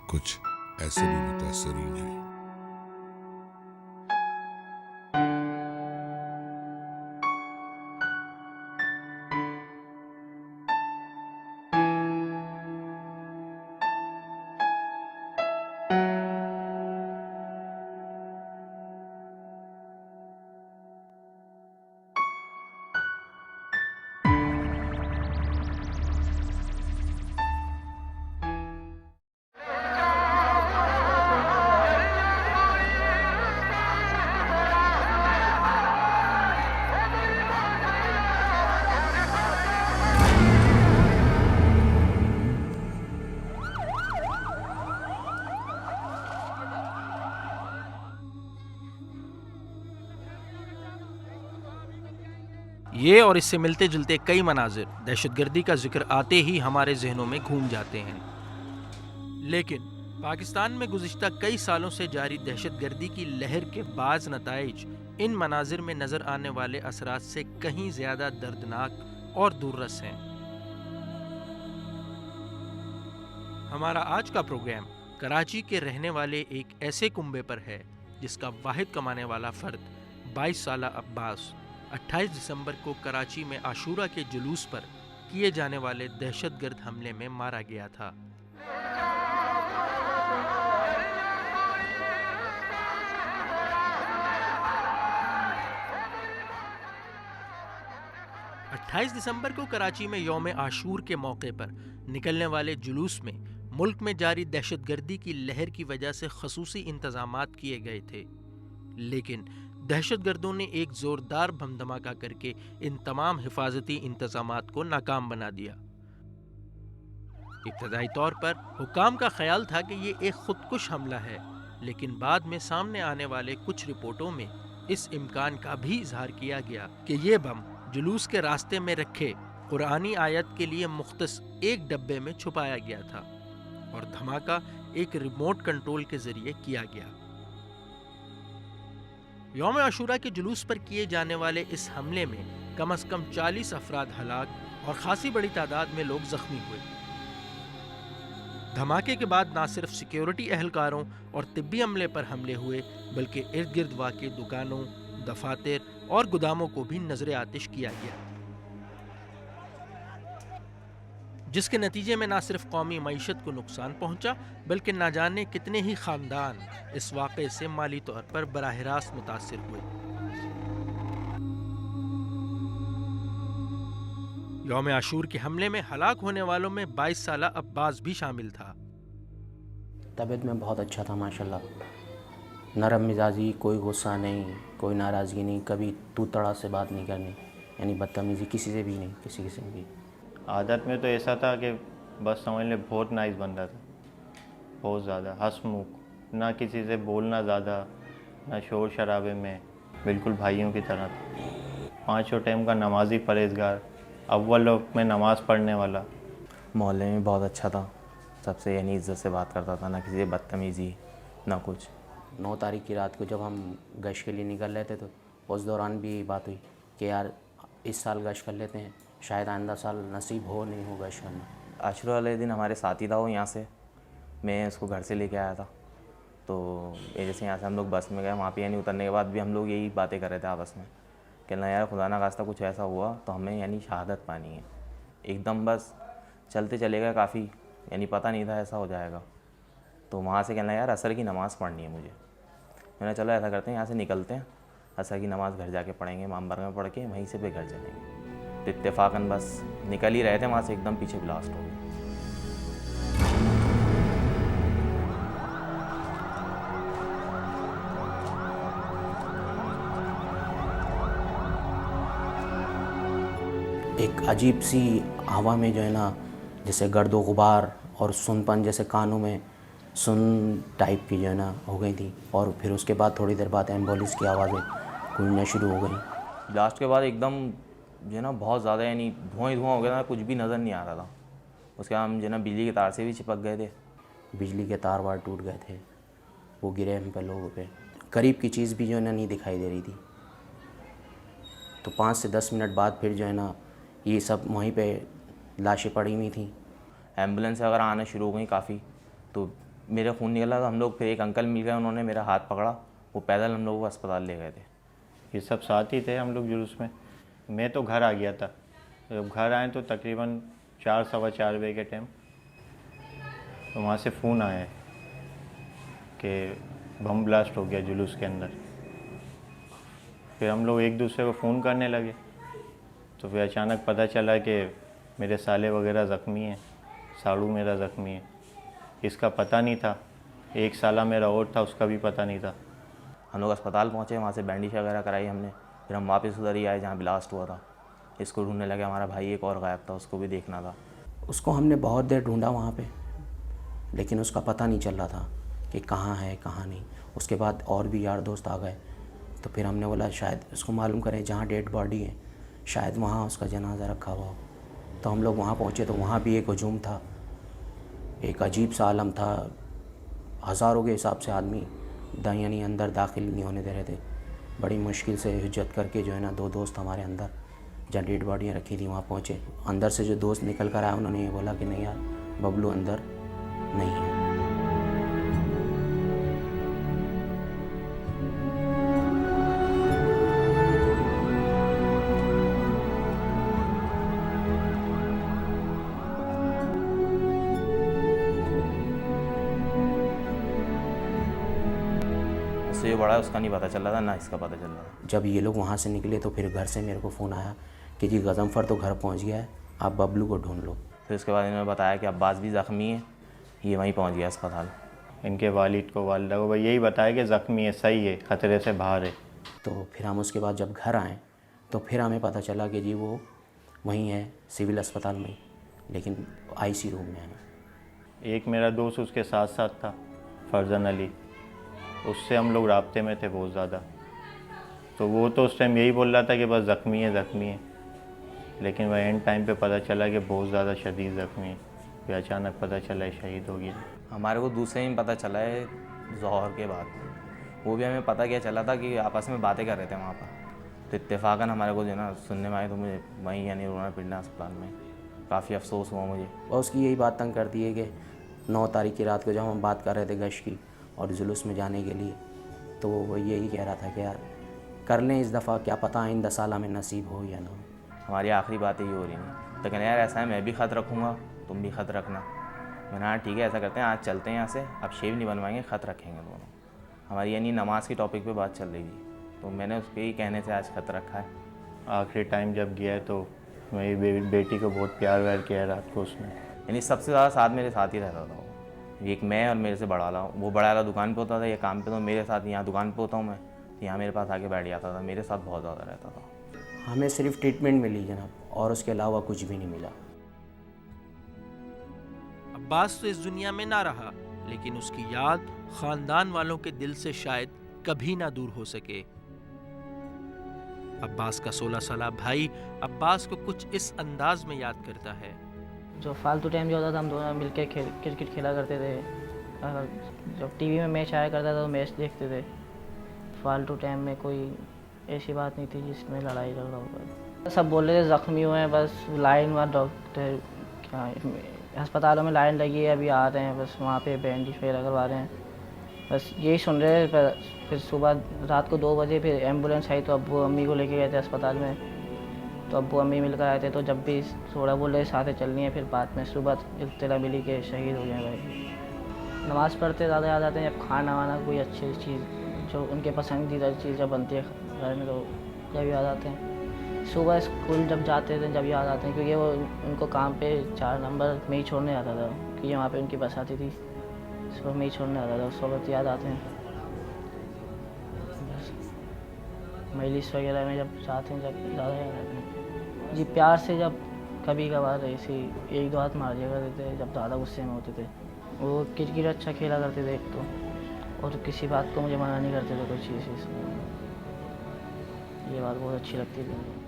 कुछ ऐसे भी मुतासरीन हैं। ये और इससे मिलते जुलते कई मनाजिर दहशतगर्दी का जिक्र आते ही हमारे जहनों में घूम जाते हैं। लेकिन पाकिस्तान में गुज़िश्ता कई सालों से जारी दहशतगर्दी की लहर के बाज़ नताइज इन मनाजिर में नज़र आने वाले असरात से कहीं ज़्यादा दर्दनाक और दूररस हैं। हमारा आज का प्रोग्राम कराची के रहने वाले एक ऐसे कुंबे पर है जिसका वाहिद कमाने वाला फ़र्द 22 साला अब्बास 28 दिसंबर को कराची में आशूरा के जुलूस पर किए जाने वाले दहशतगर्द हमले में मारा गया था। अट्ठाईस दिसंबर को कराची में यौम आशूर के मौके पर निकलने वाले जुलूस में मुल्क में जारी दहशतगर्दी की लहर की वजह से खसूसी इंतजामात किए गए थे, लेकिन दहशतगर्दों ने एक जोरदार बम धमाका करके इन तमाम हिफाजती इंतजामात को नाकाम बना दिया। इब्तदाई तौर पर हुकाम का ख्याल था कि ये एक खुदकुश हमला है, लेकिन बाद में सामने आने वाले कुछ रिपोर्टों में इस इम्कान का भी इजहार किया गया कि ये बम जुलूस के रास्ते में रखे कुरानी आयत के लिए मुख्तस एक डब्बे में छुपाया गया था और धमाका एक रिमोट कंट्रोल के जरिए किया गया। यौम आशूरा के जुलूस पर किए जाने वाले इस हमले में कम से कम 40 अफराद हलाक और खासी बड़ी तादाद में लोग जख्मी हुए। धमाके के बाद न सिर्फ सिक्योरिटी एहलकारों और तिब्बी अमले पर हमले हुए, बल्कि इर्द गिर्द वाक़े दुकानों, दफातर और गुदामों को भी नजर आतिश किया गया, जिसके नतीजे में न सिर्फ कौमी मईशत को नुकसान पहुंचा, बल्कि न जाने कितने ही खानदान इस वाक़े से माली तौर पर बराह रास्त मुतासिर हुए। यौम आशूर के हमले में हलाक होने वालों में 22 साला अब्बास भी शामिल था। तबीयत में बहुत अच्छा था माशाल्लाह, नरम मिजाजी, कोई गुस्सा नहीं, कोई नाराज़गी नहीं, कभी तू तड़ा से बात नहीं करनी, यानी बदतमीज़ी किसी से भी नहीं, किसी किस्म की। आदत में तो ऐसा था कि बस समझ ले बहुत नाइस बंदा था, बहुत ज़्यादा हंसमुख, ना किसी से बोलना ज़्यादा, ना शोर शराबे में, बिल्कुल भाइयों की तरह था। 5 टाइम का नमाजी परहेज़गार, अव्वल वक्त में नमाज़ पढ़ने वाला। मोहल्ले में बहुत अच्छा था, सबसे यानी इज़्ज़त से बात करता था, ना किसी से बदतमीज़ी ना कुछ। 9 तारीख की रात को जब हम गश्त के लिए निकल रहे थे तो उस दौरान भी बात हुई कि यार इस साल गश्त कर लेते हैं, शायद आइंदा साल नसीब हो नहीं हो गश्त करना। आशुरा वाले दिन हमारे साथी था वो, यहाँ से मैं उसको घर से लेके आया था, तो जैसे यहाँ से हम लोग बस में गए, वहाँ पे यानी उतरने के बाद भी हम लोग यही बातें कर रहे थे आपस में, कहना यार खुदा ना खास्ता कुछ ऐसा हुआ तो हमें यानी शहादत पानी है। एकदम बस चलते चले गए, काफ़ी यानी पता नहीं था ऐसा हो जाएगा। तो वहाँ से कहना यार असर की नमाज़ पढ़नी है मुझे। मैंने चलो ऐसा करते हैं, यहाँ से निकलते हैं, असर की नमाज़ घर जाके पढ़ेंगे, इमाम बारगाह में पढ़ के वहीं से पे घर चलेंगे। तो इत्तेफाकन बस निकल ही रहे थे, वहाँ से एकदम पीछे ब्लास्ट हो गया। एक अजीब सी हवा में जो है ना, जैसे गर्दो गुबार और सुनपन, जैसे कानों में सुन टाइप की जो है ना हो गई थी। और फिर उसके बाद थोड़ी देर बाद एम्बुलेंस की आवाज़ें गूंजना शुरू हो गई। ब्लास्ट के बाद एकदम जो है ना बहुत ज़्यादा यानी धुआं ही धुआं हो गया था, कुछ भी नज़र नहीं आ रहा था। उसके बाद हम जो है ना बिजली के तार से भी चिपक गए थे, बिजली के तार वार टूट गए थे, वो गिरे हम पे लोगों पे। करीब की चीज़ भी जो है ना नहीं दिखाई दे रही थी। तो 5 से 10 मिनट बाद फिर जो है ना ये सब वहीं पे लाशें पड़ी हुई थी। एम्बुलेंस अगर आना शुरू हो गई काफ़ी, तो मेरे खून निकला तो हम लोग फिर एक अंकल मिल गए, उन्होंने मेरा हाथ पकड़ा, वो पैदल हम लोग को अस्पताल ले गए थे। ये सब साथ ही थे हम लोग जुलूस में। मैं तो घर आ गया था। जब घर आए तो तकरीबन 4 सवा 4 बजे के टाइम तो वहाँ से फ़ोन आया है कि बम ब्लास्ट हो गया जुलूस के अंदर। फिर हम लोग एक दूसरे को फ़ोन करने लगे तो फिर अचानक पता चला कि मेरे साले वगैरह ज़ख्मी हैं, साड़ू मेरा ज़ख्मी है। इसका पता नहीं था, एक साला मेरा और था, उसका भी पता नहीं था। हम लोग अस्पताल पहुँचे, वहाँ से बैंडेज वगैरह कराई हमने, फिर हम वापस उधर ही आए जहाँ ब्लास्ट हुआ था। इसको ढूंढने लगे, हमारा भाई एक और गायब था, उसको भी देखना था। उसको हमने बहुत देर ढूंढा वहाँ पे, लेकिन उसका पता नहीं चल रहा था कि कहाँ है कहाँ नहीं। उसके बाद और भी यार दोस्त आ गए तो फिर हमने बोला शायद उसको मालूम करें जहाँ डेड बॉडी है, शायद वहाँ उसका जनाजा रखा हुआ हो। तो हम लोग वहाँ पहुँचे तो वहाँ भी एक हजूम था, एक अजीब सा आलम था। हज़ारों के हिसाब से आदमी यानी अंदर दाखिल नहीं होने दे रहे थे। बड़ी मुश्किल से हिज्जत करके जो है ना 2 दोस्त हमारे अंदर जहाँ डेड बॉडियाँ रखी थी वहाँ पहुँचे। अंदर से जो दोस्त निकल कर आए उन्होंने ये बोला कि नहीं यार, बबलू अंदर नहीं है। उससे जो बड़ा है उसका नहीं पता चल रहा था, ना इसका पता चल रहा था। जब ये लोग वहाँ से निकले तो फिर घर से मेरे को फ़ोन आया कि जी गज़नफ़र तो घर पहुँच गया है, आप बबलू को ढूंढ लो। फिर उसके बाद इन्होंने बताया कि अब्बास भी ज़ख्मी है, ये वहीं पहुँच गया अस्पताल। इनके वालिद को वालिदा को भाई यही बताया कि ज़ख्मी है, सही है, ख़तरे से बाहर है। तो फिर हम उसके बाद जब घर आए तो फिर हमें पता चला कि जी वो वहीं है सिविल अस्पताल में, लेकिन आईसी रूम में है। एक मेरा दोस्त उसके साथ साथ था, फरजान अली, उससे हम लोग राब्ते में थे बहुत ज़्यादा। तो वो तो उस टाइम यही बोल रहा था कि बस ज़ख्मी है ज़ख्मी है, लेकिन वह एंड टाइम पे पता चला कि बहुत ज़्यादा शदीद ज़ख्मी है। फिर अचानक पता चला है शहीद हो गया। हमारे को दूसरे में पता चला है ज़ोहर के बाद, वो भी हमें पता क्या चला था कि आपस में बातें कर रहे थे वहाँ पर। तो इत्तेफाकन हमारे को जो है ना सुनने में आए तो मुझे वहीं यानी रोना पीटना अस्पताल में, काफ़ी अफसोस हुआ मुझे। और उसकी यही बात तंग करती है कि 9 तारीख की रात को जब हम बात कर रहे थे गश्त की और जुलूस में जाने के लिए, तो वो यही कह रहा था कि यार कर लें इस दफ़ा, क्या पता आइंदा साल में नसीब हो या ना हो। हमारी आखिरी बातें ये हो रही थी। तो कहना यार ऐसा है, मैं भी ख़त रखूँगा, तुम भी ख़त रखना। मैंने हाँ ठीक है, ऐसा करते हैं, आज चलते हैं यहाँ से, अब शेव नहीं बनवाएंगे, ख़त रखेंगे दोनों। हमारी यानी नमाज की टॉपिक पे बात चल रही थी, तो मैंने उसके ही कहने से आज ख़त रखा है। आखिरी टाइम जब गया तो मेरी बेटी को बहुत प्यार व्यार किया रात को उसने। यानी सबसे ज़्यादा साथ मेरे साथ ही रहता था वो। एक मैं और मेरे से बड़ा वाला, वो बड़ा वाला दुकान पे होता था या काम पे, तो मेरे साथ यहाँ दुकान पे होता हूँ मैं, यहाँ मेरे पास आके बैठ जाता था, मेरे साथ बहुत ज़्यादा रहता था। हमें सिर्फ ट्रीटमेंट मिली जनाब, और उसके अलावा कुछ भी नहीं मिला। अब्बास तो इस दुनिया में ना रहा, लेकिन उसकी याद खानदान वालों के दिल से शायद कभी ना दूर हो सके। अब्बास का 16 साला भाई अब्बास को कुछ इस अंदाज में याद करता है। जो फालतू टाइम जो होता था हम दोनों मिलकर क्रिकेट खेला करते थे। जब टीवी में मैच आया करता था तो मैच देखते थे। फालतू टाइम में कोई ऐसी बात नहीं थी जिसमें लड़ाई झगड़ा होगा। सब बोल रहे थे ज़ख्मी हुए हैं, बस लाइन हुआ, डॉक्टर क्या अस्पतालों में लाइन लगी है, अभी आ रहे हैं, बस वहाँ पे बैंडेज वगैरह करवा रहे हैं, बस यही सुन रहे थे। फिर सुबह रात को 2 बजे फिर एम्बुलेंस आई तो अब्बू अम्मी को लेके गए थे अस्पताल में। तो अब्बू अम्मी मिलकर आए थे, तो जब भी थोड़ा बोल रहे साथ चलनी है, फिर बाद में सुबह इत्तला मिली के शहीद हो गए भाई। नमाज़ पढ़ते ज़्यादा याद आते हैं, जब खाना वाना कोई अच्छी चीज़ जो उनके पसंदीदा चीज़ जब बनती है घर में तो जब याद आते हैं। सुबह स्कूल जब जाते थे जब याद आते हैं, क्योंकि वो उनको काम पे 4 नंबर में ही छोड़ने आता था, क्योंकि वहाँ पे उनकी बस आती थी, सुबह में ही छोड़ने आता था, उस वक्त याद आते हैं। मजलिस वगैरह में जब जाते हैं जब ज़्यादा याद आते हैं जी। प्यार से जब कभी कभार ऐसे 1-2 हाथ मार दिया करते थे जब ज़्यादा गुस्से में होते थे। वो क्रिकेट अच्छा खेला करते थे एक तो, और किसी बात को मुझे मना नहीं करते थे कोई चीज़। ये बात बहुत अच्छी लगती थी मुझे।